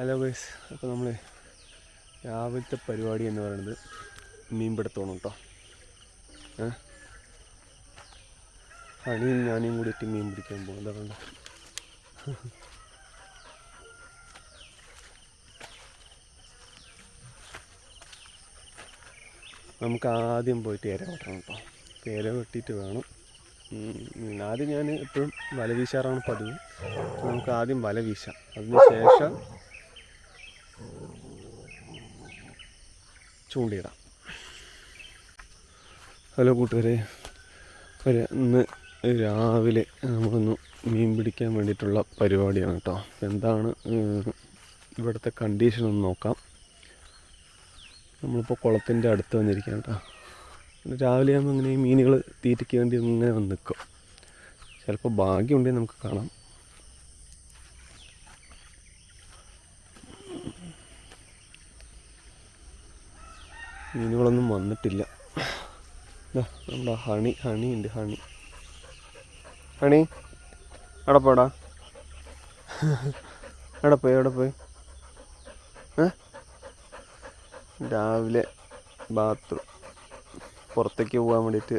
Hello guys, അപ്പോൾ നമ്മൾ രാവിലത്തെ പരിപാടി എന്ന് പറയുന്നത് മീൻപിടുത്തമാണ് കേട്ടോ. ഹണിയും ഞാനും കൂടിയിട്ട് മീൻ പിടിക്കാൻ പോകും. എന്താ വേണ്ട, നമുക്ക് ആദ്യം പോയിട്ട് ഇര വെട്ടണം കേട്ടോ. ഇര വെട്ടിയിട്ട് വേണം ആദ്യം. ഞാൻ എപ്പോഴും വല വീശാറാണ് പതിവ്. നമുക്ക് ആദ്യം വല വീശാം, അതിന് ശേഷം ചൂണ്ടിയിടാം. ഹലോ കൂട്ടുകാരെ, ഇന്ന് രാവിലെ നമ്മളൊന്ന് മീൻ പിടിക്കാൻ വേണ്ടിയിട്ടുള്ള പരിപാടിയാണ് കേട്ടോ. എന്താണ് ഇവിടുത്തെ കണ്ടീഷൻ ഒന്ന് നോക്കാം. നമ്മളിപ്പോൾ കുളത്തിൻ്റെ അടുത്ത് വന്നിരിക്കുകയാണ് കേട്ടോ. രാവിലെ ആകുമ്പോൾ ഇങ്ങനെ ഈ മീനുകൾ തീറ്റയ്ക്ക് വേണ്ടി ഇങ്ങനെ വന്ന് നിൽക്കും. ചിലപ്പോൾ ഭാഗ്യമുണ്ടെങ്കിൽ നമുക്ക് കാണാം. മീനുകളൊന്നും വന്നിട്ടില്ല. നമ്മുടെ ഹണി ഉണ്ട്. ഹണി അവിടെ പോടാ. എവിടെ പോയി രാവിലെ ബാത്റൂം പുറത്തേക്ക് പോകാൻ വേണ്ടിയിട്ട്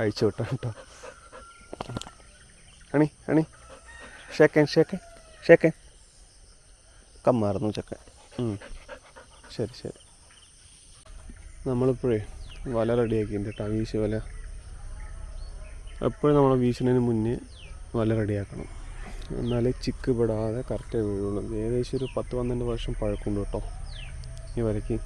അയച്ചു വിട്ടാ കേട്ടോ. ഹണി ഷേക്കൻ കമ്മാറുന്നു ചക്കൻ. ശരി. നമ്മളിപ്പോഴേ വല റെഡിയാക്കിയിട്ടുണ്ട് കേട്ടോ. വീശ് വല എപ്പോഴും നമ്മൾ വീശുന്നതിന് മുന്നേ വല റെഡിയാക്കണം, എന്നാലേ ചിക്ക് പെടാതെ കറക്റ്റ് വീഴുള്ളൂ. ഏകദേശം ഒരു 10-12 വർഷം പഴക്കമുണ്ട് കേട്ടോ ഈ വലയ്ക്ക്.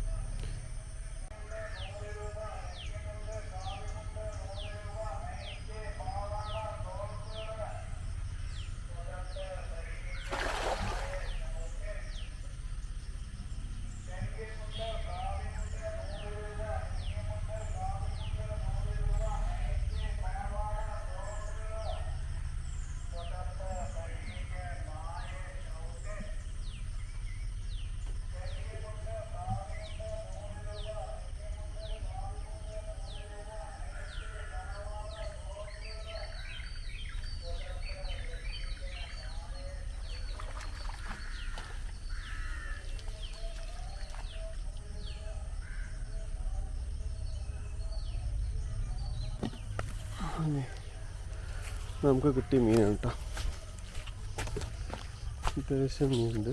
നമുക്ക് കിട്ടിയ മീനാണ് കേട്ടോ. അത്യാവശ്യം മീനുണ്ട്.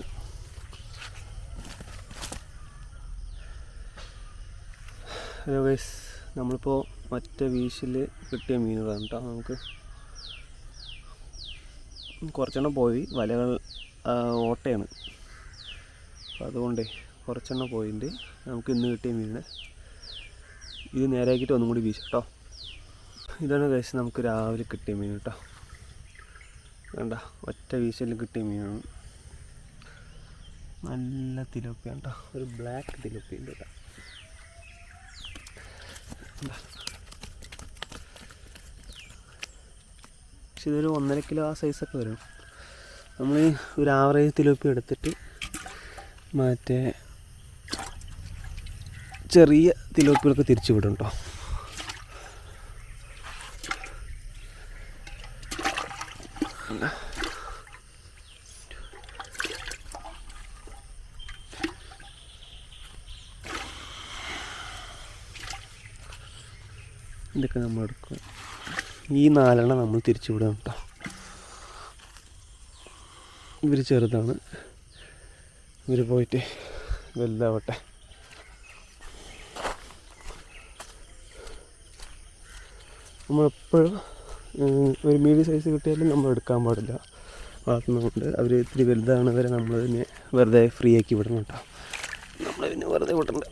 ഹലോ ഗൈസ്, നമ്മളിപ്പോൾ മറ്റേ വീശിൽ കിട്ടിയ മീനുകളാണ് കേട്ടോ. നമുക്ക് കുറച്ചെണ്ണം പോയി, വലകൾ ഓട്ടയാണ്. അപ്പോൾ അതുകൊണ്ടേ കുറച്ചെണ്ണം പോയിട്ടുണ്ട്. നമുക്ക് ഇന്ന് കിട്ടിയ മീനിനെ ഇത് നേരെയാക്കിയിട്ട് ഒന്നും കൂടി വീശാം കേട്ടോ. ഇതാണ് ഗൈസ് നമുക്ക് രാവിലെ കിട്ടിയ മീൻ കേട്ടോ. വേണ്ട, ഒറ്റ വീശലിൽ കിട്ടിയ മീനാണ്. നല്ല തിലോപ്പിയാണ് കേട്ടോ. ഒരു ബ്ലാക്ക് തിലോപ്പി ഉണ്ട് കേട്ടോ. പക്ഷെ ഇതൊരു 1.5 കിലോ ആ സൈസൊക്കെ വരും. നമ്മൾ ഒരു ആവറേജ് തിലോപ്പി എടുത്തിട്ട് മറ്റേ ചെറിയ തിലോപ്പികളൊക്കെ തിരിച്ചു വിടും കേട്ടോ. ഇതൊക്കെ നമ്മൾ എടുക്കും. ഈ 4 നമ്മൾ തിരിച്ചു വിടാം കേട്ടോ. ഇവർ ചെറുതാണ്, ഇവർ പോയിട്ട് വലുതാവട്ടെ. നമ്മളെപ്പോഴും ഒരു മീഡിയം സൈസ് കിട്ടിയാലും നമ്മൾ എടുക്കാൻ പാടില്ല. വളർത്തുന്നതുകൊണ്ട് അവർ ഇത്തിരി വലുതാണ് വരെ നമ്മൾ ഇതിനെ വെറുതെ ഫ്രീ ആക്കി വിടണം കേട്ടോ. നമ്മൾ പിന്നെ വെറുതെ വിടണ്ട.